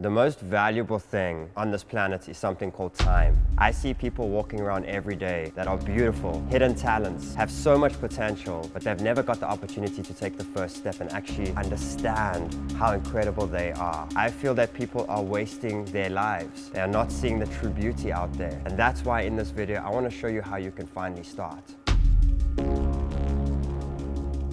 The most valuable thing on this planet is something called time. I see people walking around every day that are beautiful, hidden talents, have so much potential, but they've never got the opportunity to take the first step and actually understand how incredible they are. I feel that people are wasting their lives. They are not seeing the true beauty out there. And that's why in this video, I want to show you how you can finally start. You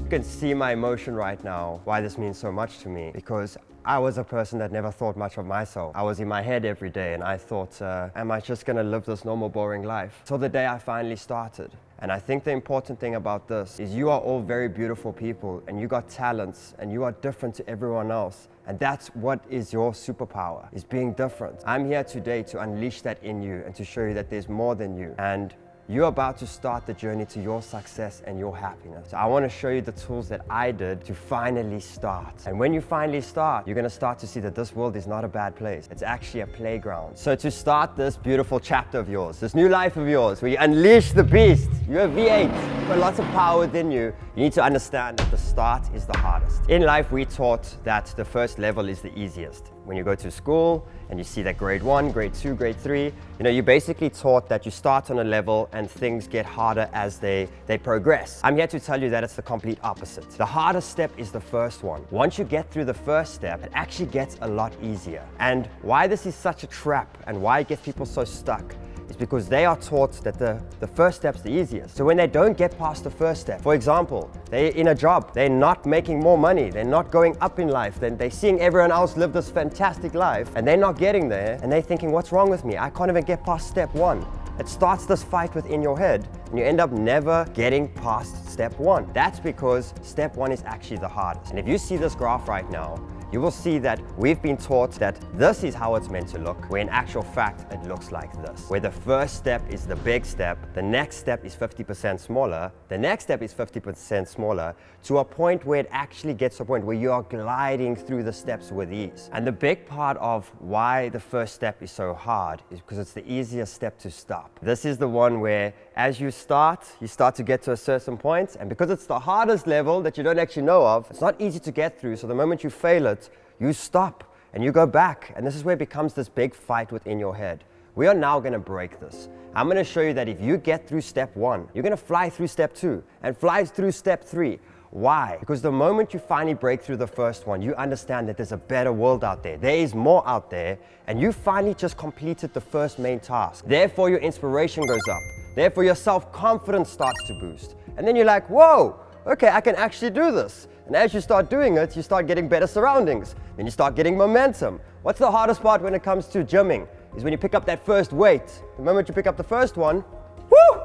can see my emotion right now, why this means so much to me, because I was a person that never thought much of myself. I was in my head every day and I thought, am I just gonna live this normal, boring life? Till the day I finally started. And I think the important thing about this is you are all very beautiful people and you got talents and you are different to everyone else. And that's what is your superpower, is being different. I'm here today to unleash that in you and to show you that there's more than you. And you're about to start the journey to your success and your happiness. So I want to show you the tools that I did to finally start. And when you finally start, you're going to start to see that this world is not a bad place. It's actually a playground. So to start this beautiful chapter of yours, this new life of yours, where you unleash the beast, you're a V8, you've got lots of power within you, you need to understand that the start is the hardest. In life, we taught that the first level is the easiest. When you go to school and you see that grade 1, grade 2, grade 3, you're basically taught that you start on a level and things get harder as they progress. I'm here to tell you that it's the complete opposite. The hardest step is the first one. Once you get through the first step, it actually gets a lot easier. And why this is such a trap and why it gets people so stuck is because they are taught that the first step's the easiest. So when they don't get past the first step, for example, they're in a job, they're not making more money, they're not going up in life, then they're seeing everyone else live this fantastic life and they're not getting there and they're thinking, what's wrong with me? I can't even get past step 1. It starts this fight within your head and you end up never getting past step 1. That's because step 1 is actually the hardest. And if you see this graph right now, you will see that we've been taught that this is how it's meant to look, where in actual fact, it looks like this. Where the first step is the big step, the next step is 50% smaller, the next step is 50% smaller, to a point where it actually gets to a point where you are gliding through the steps with ease. And the big part of why the first step is so hard is because it's the easiest step to stop. This is the one where as you start to get to a certain point, and because it's the hardest level that you don't actually know of, it's not easy to get through, so the moment you fail it, you stop and you go back. And this is where it becomes this big fight within your head. We are now going to break this. I'm going to show you that if you get through step 1, you're going to fly through step 2 and fly through step 3. Why? Because the moment you finally break through the first one, you understand that there's a better world out there. There is more out there, and you finally just completed the first main task. Therefore, your inspiration goes up. Therefore, your self-confidence starts to boost. And then you're like, whoa, okay, I can actually do this. And as you start doing it, you start getting better surroundings. Then you start getting momentum. What's the hardest part when it comes to gymming? Is when you pick up that first weight. The moment you pick up the first one, whoo,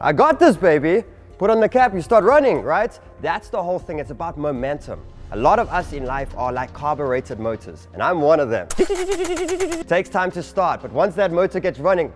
I got this, baby. Put on the cap, you start running, right? That's the whole thing. It's about momentum. A lot of us in life are like carbureted motors, and I'm one of them. It takes time to start, but once that motor gets running,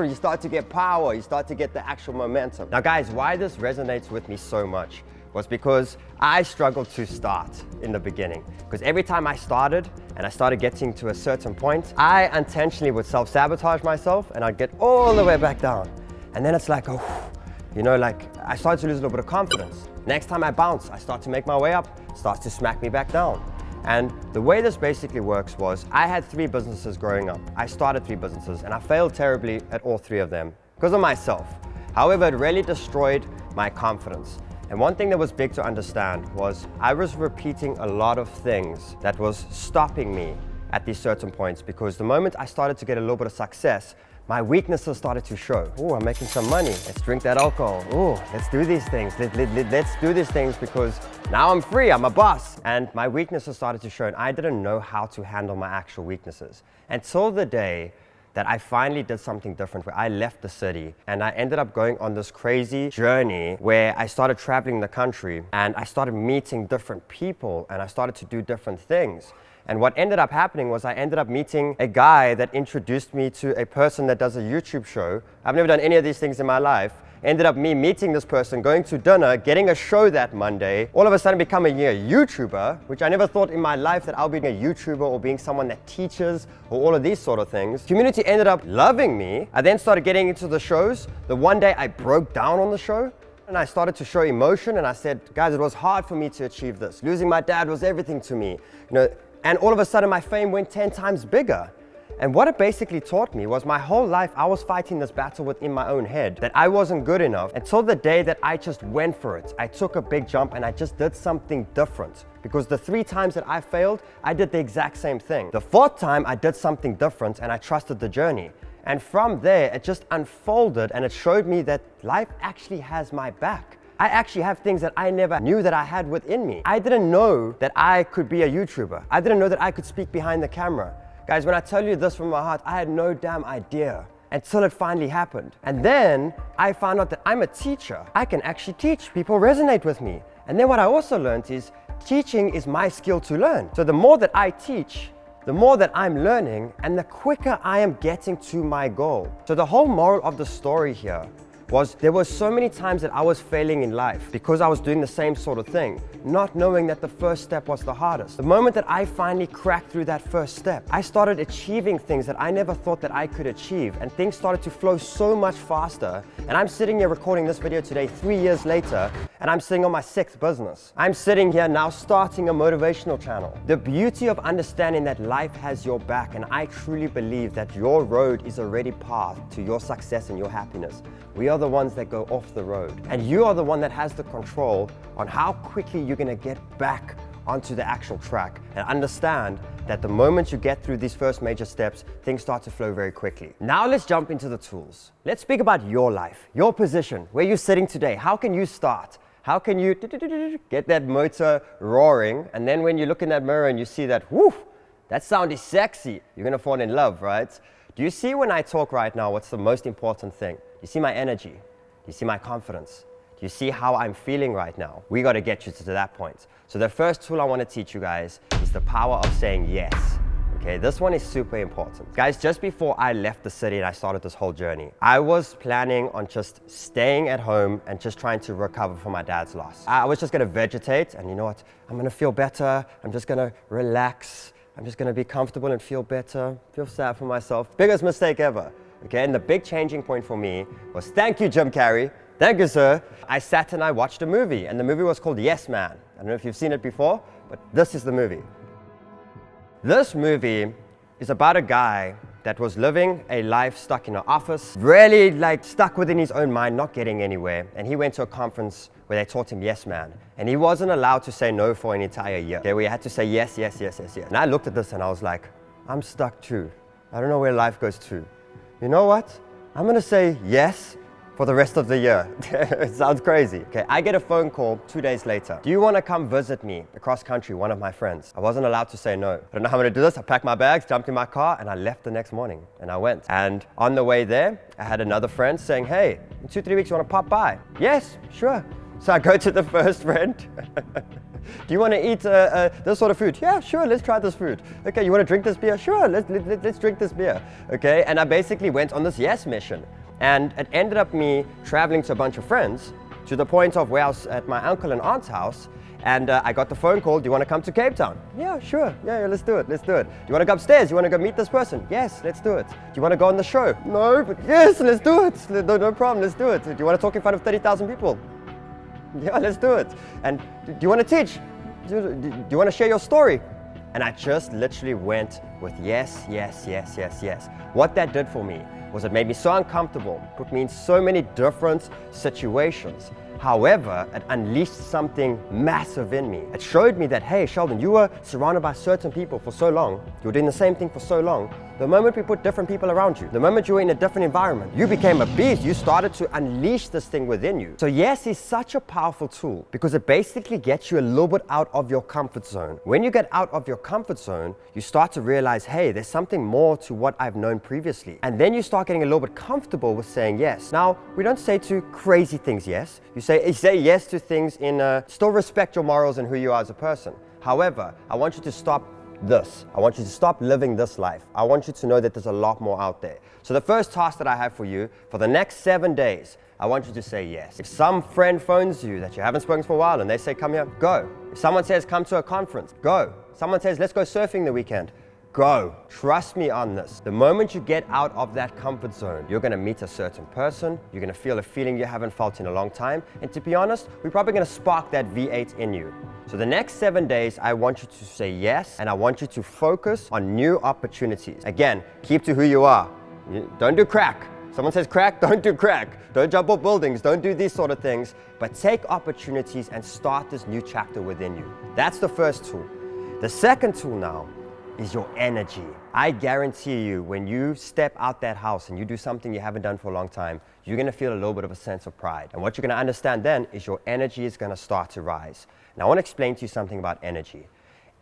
you start to get power, you start to get the actual momentum. Now guys, why this resonates with me so much was because I struggled to start in the beginning. Because every time I started and I started getting to a certain point, I intentionally would self-sabotage myself and I'd get all the way back down. And then it's like, oh, I started to lose a little bit of confidence. Next time I bounce, I start to make my way up, starts to smack me back down. And the way this basically works was, I had 3 businesses growing up. I started 3 businesses and I failed terribly at all 3 of them because of myself. However, it really destroyed my confidence. And one thing that was big to understand was I was repeating a lot of things that was stopping me at these certain points, because the moment I started to get a little bit of success, my weaknesses started to show. Oh, I'm making some money. Let's drink that alcohol. Oh, let's do these things. Let's do these things because now I'm free, I'm a boss. And my weaknesses started to show, and I didn't know how to handle my actual weaknesses. Until the day that I finally did something different, where I left the city and I ended up going on this crazy journey where I started traveling the country and I started meeting different people and I started to do different things. And what ended up happening was I ended up meeting a guy that introduced me to a person that does a YouTube show. I've never done any of these things in my life. Ended up me meeting this person, going to dinner, getting a show that Monday, all of a sudden becoming a YouTuber, which I never thought in my life that I'll be a YouTuber or being someone that teaches or all of these sort of things. Community ended up loving me. I then started getting into the shows. The one day I broke down on the show and I started to show emotion and I said, guys, it was hard for me to achieve this. Losing my dad was everything to me. And all of a sudden my fame went 10 times bigger. And what it basically taught me was my whole life I was fighting this battle within my own head that I wasn't good enough until the day that I just went for it. I took a big jump and I just did something different. Because the 3 times that I failed, I did the exact same thing. The 4th time I did something different and I trusted the journey. And from there, it just unfolded and it showed me that life actually has my back. I actually have things that I never knew that I had within me. I didn't know that I could be a YouTuber. I didn't know that I could speak behind the camera. Guys, when I tell you this from my heart, I had no damn idea until it finally happened. And then I found out that I'm a teacher. I can actually teach. People resonate with me. And then what I also learned is teaching is my skill to learn. So the more that I teach, the more that I'm learning and the quicker I am getting to my goal. So the whole moral of the story here was there were so many times that I was failing in life because I was doing the same sort of thing, not knowing that the first step was the hardest. The moment that I finally cracked through that first step, I started achieving things that I never thought that I could achieve, and things started to flow so much faster. And I'm sitting here recording this video today 3 years later, and I'm sitting on my 6th business. I'm sitting here now starting a motivational channel. The beauty of understanding that life has your back, and I truly believe that your road is already paved to your success and your happiness. We are the ones that go off the road, and you are the one that has the control on how quickly you're gonna get back onto the actual track, and understand that the moment you get through these first major steps, things start to flow very quickly. Now let's jump into the tools. Let's speak about your life, your position, where you're sitting today. How can you start? How can you get that motor roaring? And then when you look in that mirror and you see that, whoo, that sound is sexy, you're gonna fall in love, right? Do you see when I talk right now, what's the most important thing? You see my energy? You see my confidence? Do you see how I'm feeling right now? We got to get you to that point. So the first tool I want to teach you guys is the power of saying yes. Okay, this one is super important. Guys, just before I left the city and I started this whole journey, I was planning on just staying at home and just trying to recover from my dad's loss. I was just going to vegetate, and you know what? I'm going to feel better. I'm just going to relax. I'm just going to be comfortable and feel better, feel sad for myself. Biggest mistake ever. Okay, and the big changing point for me was, thank you, Jim Carrey. Thank you, sir. I sat and I watched a movie, and the movie was called Yes Man. I don't know if you've seen it before, but this is the movie. This movie is about a guy that was living a life stuck in an office, really like stuck within his own mind, not getting anywhere. And he went to a conference where they taught him Yes Man. And he wasn't allowed to say no for an entire year. Okay, we had to say yes, yes, yes, yes, yes. And I looked at this and I was like, I'm stuck too. I don't know where life goes to. You know what? I'm gonna say yes for the rest of the year. It sounds crazy. Okay, I get a phone call 2 days later. Do you wanna come visit me across country, one of my friends? I wasn't allowed to say no. I don't know how I'm gonna do this. I packed my bags, jumped in my car, and I left the next morning, and I went. And on the way there, I had another friend saying, hey, in 2-3 weeks, you wanna pop by? Yes, sure. So I go to the first friend. Do you want to eat this sort of food? Yeah, sure, let's try this food. Okay, you want to drink this beer? Sure, let's drink this beer. Okay, and I basically went on this yes mission. And it ended up me traveling to a bunch of friends to the point of where I was at my uncle and aunt's house. And I got the phone call, do you want to come to Cape Town? Yeah, sure, yeah, let's do it, let's do it. Do you want to go upstairs? You want to go meet this person? Yes, let's do it. Do you want to go on the show? No, but yes, let's do it. No problem, let's do it. Do you want to talk in front of 30,000 people? Yeah, let's do it. And do you want to teach? Do you want to share your story? And I just literally went with yes, yes, yes, yes, yes. What that did for me was it made me so uncomfortable, put me in so many different situations. However, it unleashed something massive in me. It showed me that, hey, Sheldon, you were surrounded by certain people for so long. You were doing the same thing for so long. The moment we put different people around you, the moment you were in a different environment, you became a beast. You started to unleash this thing within you. So yes is such a powerful tool because it basically gets you a little bit out of your comfort zone. When you get out of your comfort zone, you start to realize, hey, there's something more to what I've known previously. And then you start getting a little bit comfortable with saying yes. Now, we don't say to crazy things yes. You say yes to things in still respect your morals and who you are as a person. However, I want you to stop this. I want you to stop living this life. I want you to know that there's a lot more out there. So the first task that I have for you, for the next 7 days, I want you to say yes. If some friend phones you that you haven't spoken to for a while and they say, come here, go. If someone says, come to a conference, go. Someone says, let's go surfing the weekend, go. Trust me on this. The moment you get out of that comfort zone, you're gonna meet a certain person, you're gonna feel a feeling you haven't felt in a long time, and to be honest, we're probably gonna spark that V8 in you. So the next 7 days, I want you to say yes, and I want you to focus on new opportunities. Again, keep to who you are. Don't do crack. Someone says crack, don't do crack. Don't jump off buildings, don't do these sort of things, but take opportunities and start this new chapter within you. That's the first tool. The second tool now is your energy. I guarantee you, when you step out that house and you do something you haven't done for a long time, you're gonna feel a little bit of a sense of pride. And what you're gonna understand then is your energy is gonna start to rise. Now I wanna explain to you something about energy.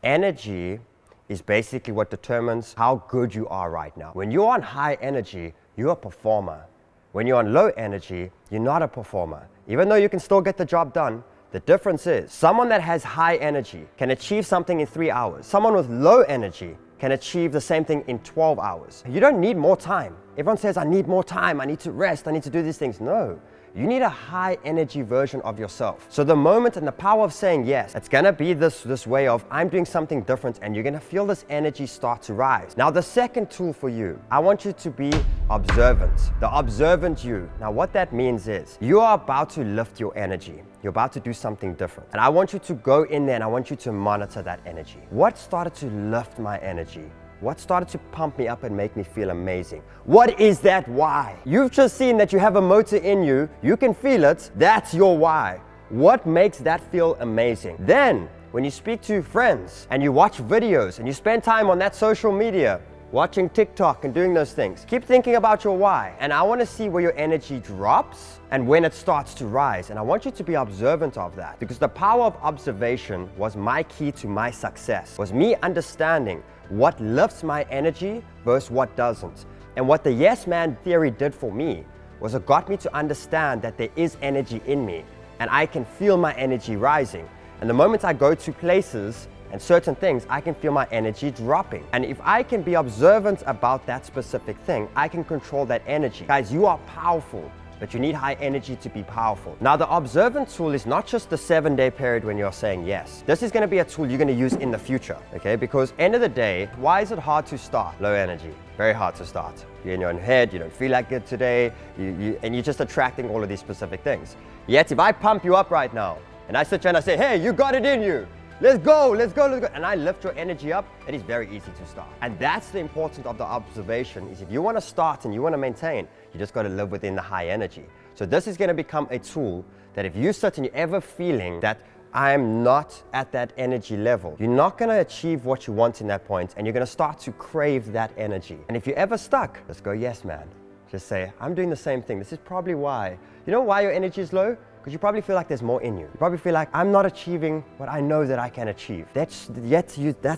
Energy is basically what determines how good you are right now. When you're on high energy, you're a performer. When you're on low energy, you're not a performer. Even though you can still get the job done, the difference is someone that has high energy can achieve something in 3 hours. Someone with low energy can achieve the same thing in 12 hours. You don't need more time. Everyone says, I need more time, I need to rest, I need to do these things. No. You need a high energy version of yourself. So the moment and the power of saying yes, it's gonna be this way of, I'm doing something different, and you're gonna feel this energy start to rise. Now the second tool for you, I want you to be observant. The observant you. Now what that means is, you are about to lift your energy. You're about to do something different. And I want you to go in there and I want you to monitor that energy. What started to lift my energy? What started to pump me up and make me feel amazing? What is that why? You've just seen that you have a motor in you. You can feel it. That's your why. What makes that feel amazing? Then, when you speak to friends and you watch videos and you spend time on that social media, watching TikTok and doing those things, keep thinking about your why. And I want to see where your energy drops and when it starts to rise. And I want you to be observant of that, because the power of observation was my key to my success, was me understanding what lifts my energy versus what doesn't. And what the yes man theory did for me was it got me to understand that there is energy in me and I can feel my energy rising. And the moment I go to places and certain things, I can feel my energy dropping. And if I can be observant about that specific thing, I can control that energy. Guys, you are powerful, but you need high energy to be powerful. Now, the observant tool is not just the 7-day period when you're saying yes. This is gonna be a tool you're gonna use in the future, okay? Because end of the day, why is it hard to start? Low energy, very hard to start. You're in your own head, you don't feel like it today, and you're just attracting all of these specific things. Yet, if I pump you up right now, and I sit there and I say, hey, you got it in you. Let's go, let's go, let's go. And I lift your energy up, it is very easy to start. And that's the importance of the observation, is if you want to start and you want to maintain, you just got to live within the high energy. So this is going to become a tool that if you sit and you're ever feeling that I'm not at that energy level, you're not going to achieve what you want in that point, and you're going to start to crave that energy. And if you're ever stuck, just go, yes, man. Just say, I'm doing the same thing. This is probably why. You know why your energy is low? Because you probably feel like there's more in you. You probably feel like, I'm not achieving what I know that I can achieve. That's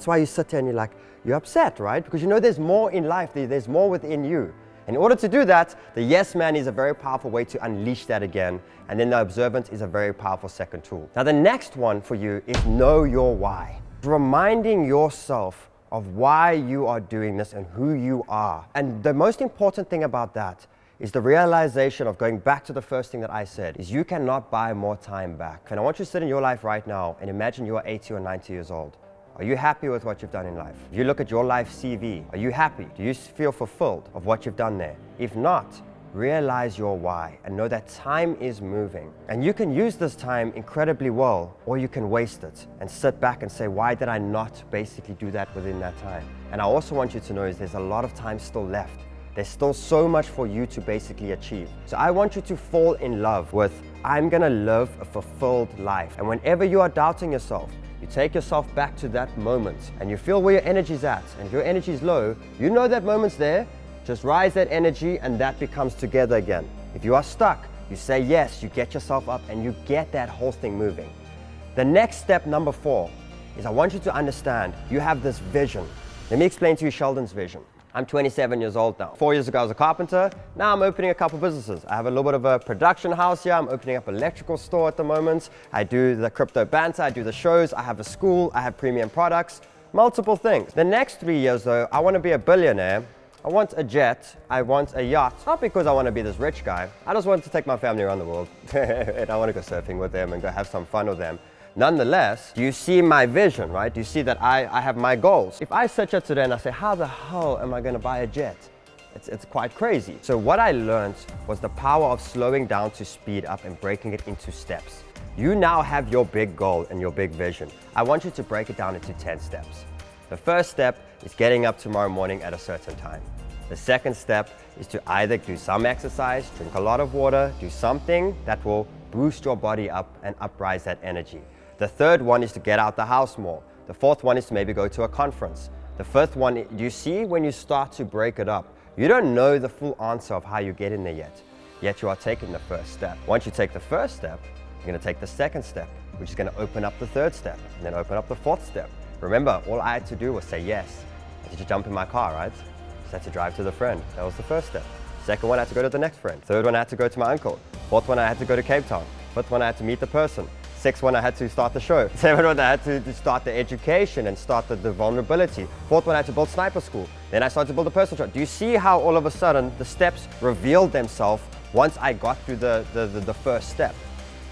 why you sit there and you're upset, right? Because you know there's more in life, there's more within you. In order to do that, the yes man is a very powerful way to unleash that again. And then the observant is a very powerful second tool. Now the next one for you is know your why. Reminding yourself of why you are doing this and who you are. And the most important thing about that is the realization of going back to the first thing that I said, is you cannot buy more time back. And I want you to sit in your life right now and imagine you are 80 or 90 years old. Are you happy with what you've done in life? If you look at your life CV, are you happy? Do you feel fulfilled of what you've done there? If not, realize your why and know that time is moving. And you can use this time incredibly well, or you can waste it and sit back and say, why did I not basically do that within that time? And I also want you to know is there's a lot of time still left. There's still so much for you to basically achieve. So I want you to fall in love with, I'm gonna live a fulfilled life. And whenever you are doubting yourself, you take yourself back to that moment and you feel where your energy is at. And if your energy is low, you know that moment's there, just rise that energy and that becomes together again. If you are stuck, you say yes, you get yourself up and you get that whole thing moving. The next step, number 4, is I want you to understand you have this vision. Let me explain to you Sheldon's vision. I'm 27 years old now. 4 years ago I was a carpenter. Now I'm opening a couple businesses. I have a little bit of a production house here. I'm opening up an electrical store at the moment. I do the crypto banter, I do the shows, I have a school, I have premium products, multiple things. The next 3 years though, I want to be a billionaire. I want a jet, I want a yacht. Not because I want to be this rich guy. I just want to take my family around the world. And I want to go surfing with them and go have some fun with them. Nonetheless, do you see my vision, right? Do you see that I have my goals? If I sit here today and I say, how the hell am I going to buy a jet? It's quite crazy. So what I learned was the power of slowing down to speed up and breaking it into steps. You now have your big goal and your big vision. I want you to break it down into 10 steps. The first step is getting up tomorrow morning at a certain time. The second step is to either do some exercise, drink a lot of water, do something that will boost your body up and uprise that energy. The third one is to get out the house more. The fourth one is to maybe go to a conference. The fifth one, do you see when you start to break it up, you don't know the full answer of how you get in there yet you are taking the first step. Once you take the first step, you're going to take the second step, which is going to open up the third step, and then open up the fourth step. Remember, all I had to do was say yes. I had to jump in my car, right? Just had to drive to the friend. That was the first step. Second one, I had to go to the next friend. Third one, I had to go to my uncle. Fourth one, I had to go to Cape Town. Fifth one, I had to meet the person. Sixth one, I had to start the show. Seventh one, I had to start the education and start the vulnerability. Fourth one, I had to build sniper school. Then I started to build a personal trainer. Do you see how all of a sudden the steps revealed themselves once I got through the first step?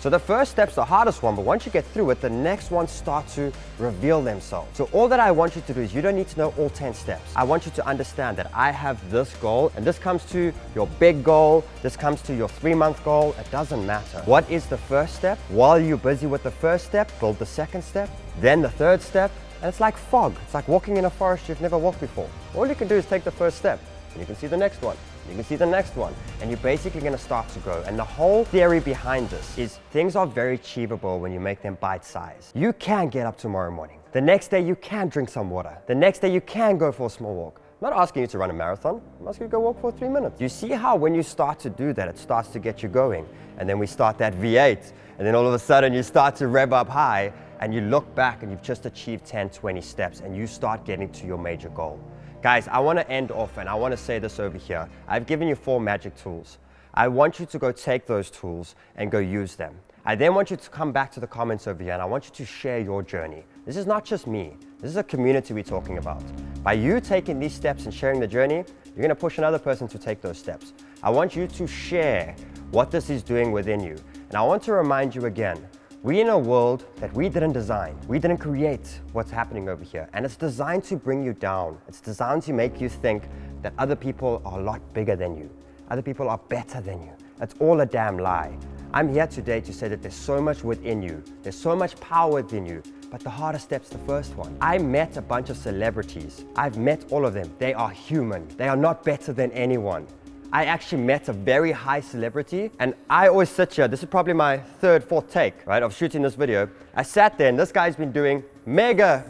So the first step's the hardest one, but once you get through it, the next ones start to reveal themselves. So all that I want you to do is you don't need to know all 10 steps. I want you to understand that I have this goal, and this comes to your big goal, this comes to your 3-month goal, it doesn't matter. What is the first step? While you're busy with the first step, build the second step, then the third step, and it's like fog. It's like walking in a forest you've never walked before. All you can do is take the first step, and you can see the next one. You can see the next one, and you're basically going to start to go. And the whole theory behind this is things are very achievable when you make them bite-sized. You can get up tomorrow morning. The next day you can drink some water. The next day you can go for a small walk. I'm not asking you to run a marathon. I'm asking you to go walk for 3 minutes. You see how when you start to do that, it starts to get you going. And then we start that V8, and then all of a sudden you start to rev up high, and you look back and you've just achieved 10, 20 steps, and you start getting to your major goal. Guys, I want to end off, and I want to say this over here. I've given you 4 magic tools. I want you to go take those tools and go use them. I then want you to come back to the comments over here, and I want you to share your journey. This is not just me. This is a community we're talking about. By you taking these steps and sharing the journey, you're going to push another person to take those steps. I want you to share what this is doing within you. And I want to remind you again, we're in a world that we didn't design. We didn't create what's happening over here. And it's designed to bring you down. It's designed to make you think that other people are a lot bigger than you. Other people are better than you. That's all a damn lie. I'm here today to say that there's so much within you. There's so much power within you. But the hardest step's the first one. I met a bunch of celebrities. I've met all of them. They are human. They are not better than anyone. I actually met a very high celebrity, and I always sit here, this is probably my 3rd, 4th take, right, of shooting this video. I sat there, and this guy's been doing mega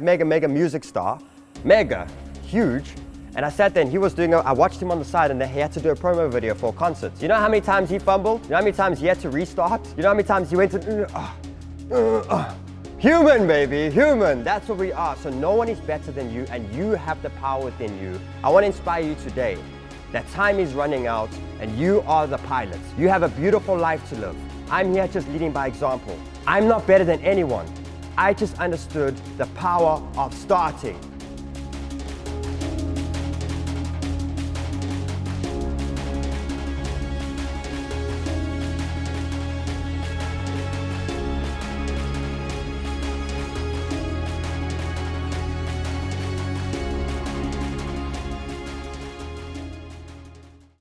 music star, mega, huge, and I sat there and he was doing, I watched him on the side, and then he had to do a promo video for a concert. You know how many times he fumbled? You know how many times he had to restart? You know how many times he went to, human, baby, human. That's what we are. So no one is better than you, and you have the power within you. I want to inspire you today. That time is running out, and you are the pilots. You have a beautiful life to live. I'm here just leading by example. I'm not better than anyone. I just understood the power of starting.